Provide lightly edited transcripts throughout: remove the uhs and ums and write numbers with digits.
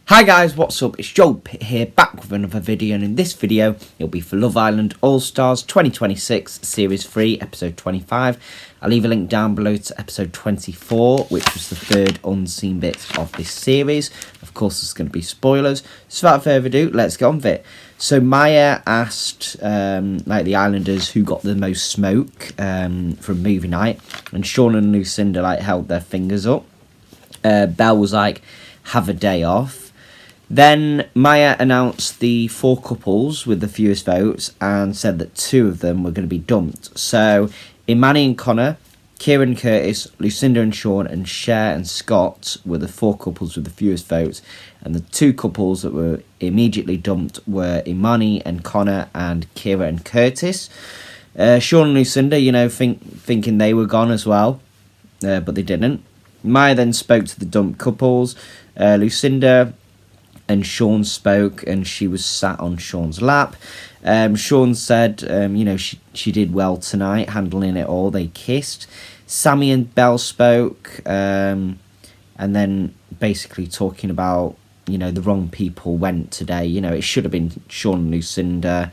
Hi guys, what's up? It's Joel Pitt here, back with another video, and in this video, it'll be for Love Island All-Stars 2026 Series 3, Episode 25. I'll leave a link down below to Episode 24, which was the third unseen bit of this series. Of course, there's going to be spoilers. So without further ado, let's get on with it. So Maya asked the Islanders who got the most smoke from movie night, and Sean and Lucinda held their fingers up. Belle was like, have a day off. Then Maya announced the 4 couples with the fewest votes and said that 2 of them were going to be dumped. So Imani and Connor, Kieran Curtis, Lucinda and Sean, and Cher and Scott were the 4 couples with the fewest votes. And the 2 couples that were immediately dumped were Imani and Connor and Kieran and Curtis. Sean and Lucinda, thinking they were gone as well, but they didn't. Maya then spoke to the dumped couples. Lucinda and Sean spoke, and she was sat on Sean's lap. Sean said, she did well tonight, handling it all. They kissed. Sammy and Belle spoke, and then basically talking about, the wrong people went today. It should have been Sean and Lucinda.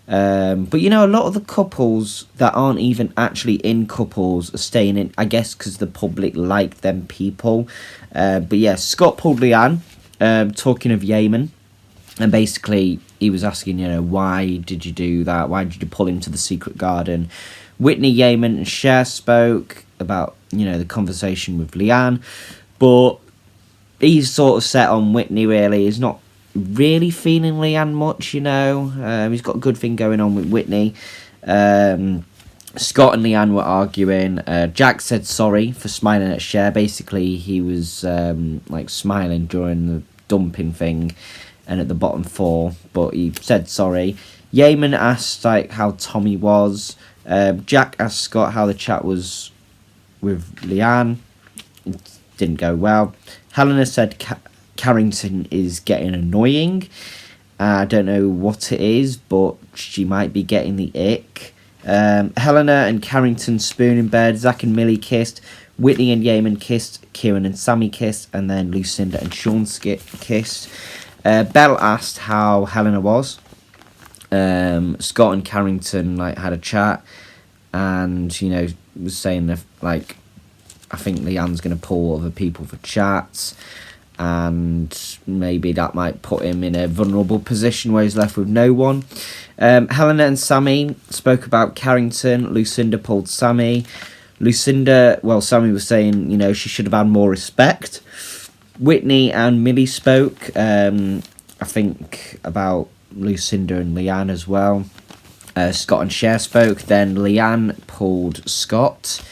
But, a lot of the couples that aren't even actually in couples are staying in, I guess, because the public like them people. But, yeah, Scott pulled Leanne. Talking of Yemen, and basically he was asking, why did you do that? Why did you pull him to the secret garden? Whitney, Yemen, and Cher spoke about, the conversation with Leanne, but he's sort of set on Whitney, really. He's not really feeling Leanne much, He's got a good thing going on with Whitney. Scott and Leanne were arguing. Jack said sorry for smiling at Cher. Basically, he was smiling during the dumping thing and at the bottom 4, but he said sorry. Yemen asked how Tommy was. Jack asked Scott how the chat was with Leanne. It didn't go well. Helena said Carrington is getting annoying. I don't know what it is, but she might be getting the ick. Helena and Carrington spoon in bed. Zach and Millie kissed. Whitney and Yemen kissed. Kieran and Sammy kissed. And then Lucinda and Sean kissed. Belle asked how Helena was. Scott and Carrington had a chat, and was saying that I think Leanne's going to pull other people for chats, and maybe that might put him in a vulnerable position where he's left with no one. Helena and Sammy spoke about Carrington. Lucinda pulled Sammy. Sammy was saying, she should have had more respect. Whitney and Millie spoke, I think, about Lucinda and Leanne as well. Scott and Cher spoke. Then Leanne pulled Scott.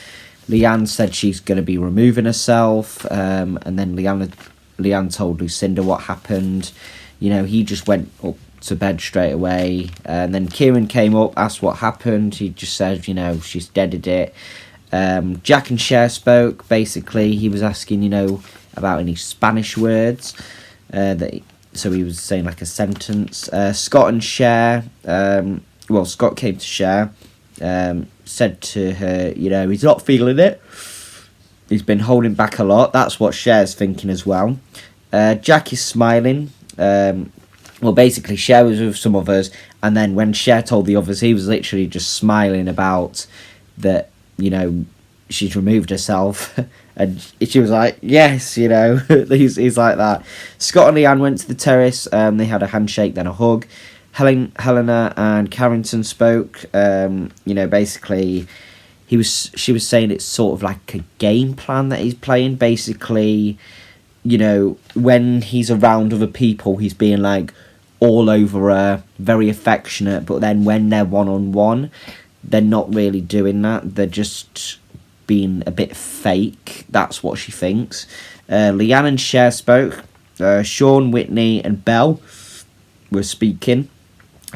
Leanne said she's going to be removing herself, and then Leanne told Lucinda what happened. He just went up to bed straight away, and then Kieran came up, asked what happened. He just said, she's deaded it. Jack and Cher spoke. Basically, he was asking, about any Spanish words. So he was saying a sentence. Scott and Cher, Scott came to Cher, said to her, he's not feeling it. He's been holding back a lot. That's what Cher's thinking as well. Jack is smiling. Basically, Cher was with some others, and then when Cher told the others, he was literally just smiling about that, she's removed herself. And she was like, yes, he's like that. Scott and Leanne went to the terrace. They had a handshake, then a hug. Helena and Carrington spoke. Basically, she was saying it's sort of like a game plan that he's playing. Basically, when he's around other people, he's being all over her, very affectionate. But then when they're one-on-one, they're not really doing that. They're just being a bit fake. That's what she thinks. Leanne and Cher spoke. Sean, Whitney and Belle were speaking.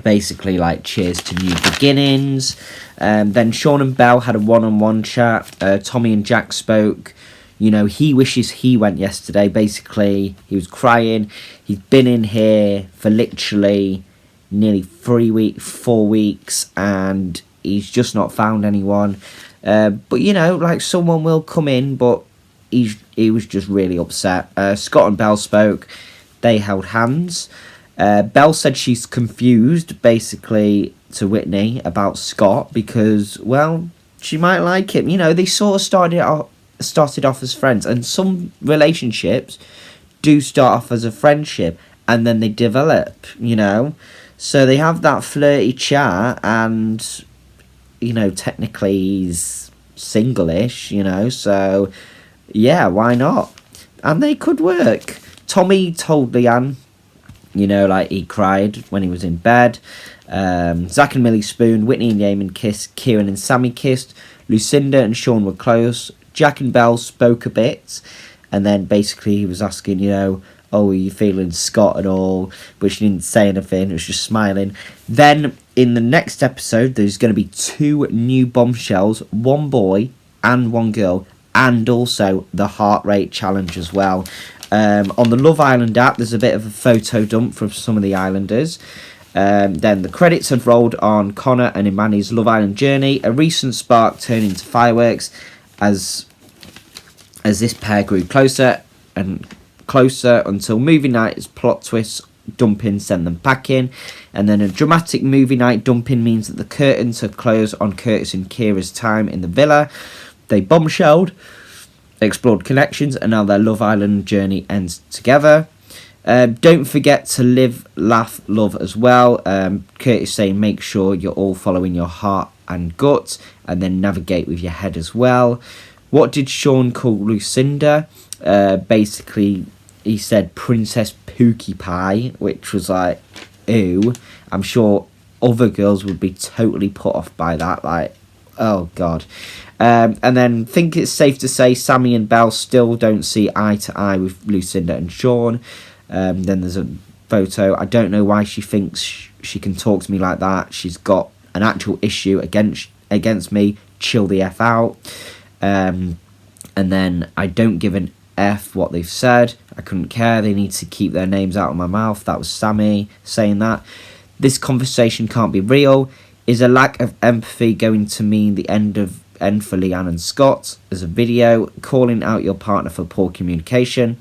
Basically, cheers to new beginnings. Then Sean and Belle had a one-on-one chat. Tommy and Jack spoke. He wishes he went yesterday. Basically, he was crying. He's been in here for literally nearly 4 weeks, and he's just not found anyone. But, someone will come in, but he was just really upset. Scott and Belle spoke. they held hands. Belle said she's confused, basically, to Whitney about Scott because, well, she might like him. You know, they sort of started off as friends, and some relationships do start off as a friendship and then they develop, you know. So they have that flirty chat, and, you know, technically he's single-ish, you know, so yeah, why not? And they could work. Tommy told Leanne, you know, like, he cried when he was in bed. Zach and Millie spooned, Whitney and Eamon kissed, Kieran and Sammy kissed, Lucinda and Sean were close, Jack and Belle spoke a bit, and then basically he was asking, you know, oh, are you feeling Scott at all? But she didn't say anything, it was just smiling. Then, in the next episode, there's going to be 2 new bombshells, 1 boy and 1 girl, and also the heart rate challenge as well. On the Love Island app, there's a bit of a photo dump from some of the islanders. Then the credits have rolled on Connor and Imani's Love Island journey. A recent spark turned into fireworks as this pair grew closer and closer until movie night's plot twists dumping sent them packing. And then a dramatic movie night dumping means that the curtains have closed on Curtis and Kira's time in the villa. They bombshelled, explored connections, and now their Love Island journey ends together. Don't forget to live, laugh, love as well. Curtis saying make sure you're all following your heart and gut, and then navigate with your head as well. What did Sean call Lucinda? Basically, he said Princess Pookie Pie, which was like, ew. I'm sure other girls would be totally put off by that, like, oh god. And then think it's safe to say Sammy and Belle still don't see eye to eye with Lucinda and Sean. Then there's a photo. I don't know why she thinks she can talk to me like that. She's got an actual issue against me. Chill the F out. And then I don't give an F what they've said. I couldn't care. They need to keep their names out of my mouth. That was Sammy saying that. This conversation can't be real. Is a lack of empathy going to mean the end for Leanne and Scott? There's a video calling out your partner for poor communication.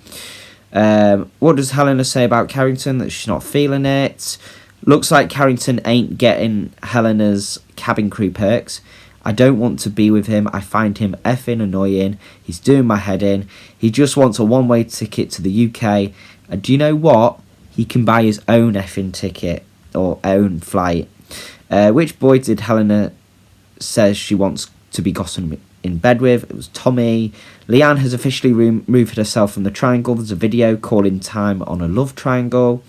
What does Helena say about Carrington? That she's not feeling it. Looks like Carrington ain't getting Helena's cabin crew perks. I don't want to be with him. I find him effing annoying. He's doing my head in. He just wants a one-way ticket to the UK. And do you know what? He can buy his own effing ticket or own flight. Which boy did Helena says she wants to be gossiping in bed with? It was Tommy. Leanne has officially removed herself from the triangle. There's a video calling time on a love triangle.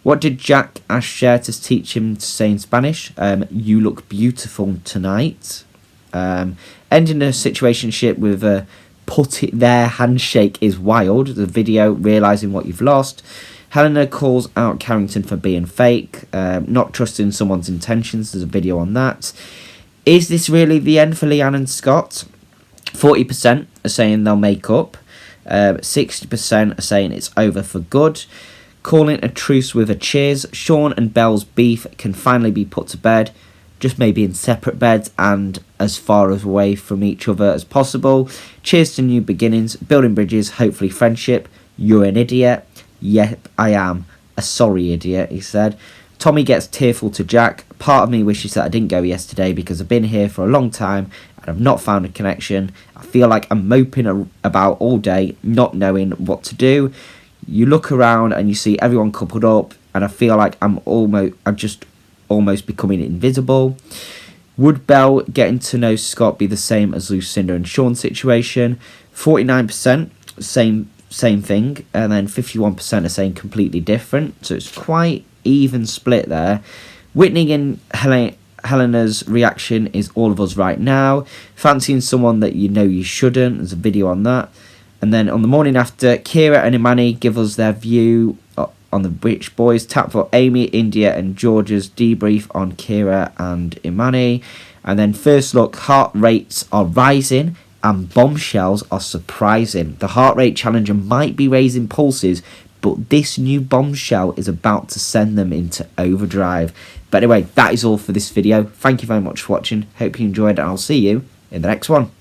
What did Jack ask Cher to teach him to say in Spanish? You look beautiful tonight. Ending a situationship with a put it there handshake is wild. The video realising what you've lost. Helena calls out Carrington for being fake. Not trusting someone's intentions. There's a video on that. Is this really the end for Leanne and Scott? 40% are saying they'll make up. 60% are saying it's over for good. Calling a truce with a cheers. Sean and Belle's beef can finally be put to bed. Just maybe in separate beds and as far away from each other as possible. Cheers to new beginnings. Building bridges, hopefully friendship. You're an idiot. Yep, I am. A sorry idiot, he said. Tommy gets tearful to Jack. Part of me wishes that I didn't go yesterday because I've been here for a long time and I've not found a connection. I feel like I'm moping about all day, not knowing what to do. You look around and you see everyone coupled up, and I feel like I'm just almost becoming invisible. Would Belle getting to know Scott be the same as Lucinda and Sean's situation? 49% same thing, and then 51% are saying completely different. So it's quite even split there. Whitney and Helena's reaction is all of us right now. Fancying someone that you know you shouldn't. There's a video on that. And then on the morning after, Kira and Imani give us their view on the Rich Boys. Tap for Amy, India and George's debrief on Kira and Imani. And then first look, heart rates are rising and bombshells are surprising. The heart rate challenger might be raising pulses, but this new bombshell is about to send them into overdrive. But anyway, that is all for this video. Thank you very much for watching. Hope you enjoyed, and I'll see you in the next one.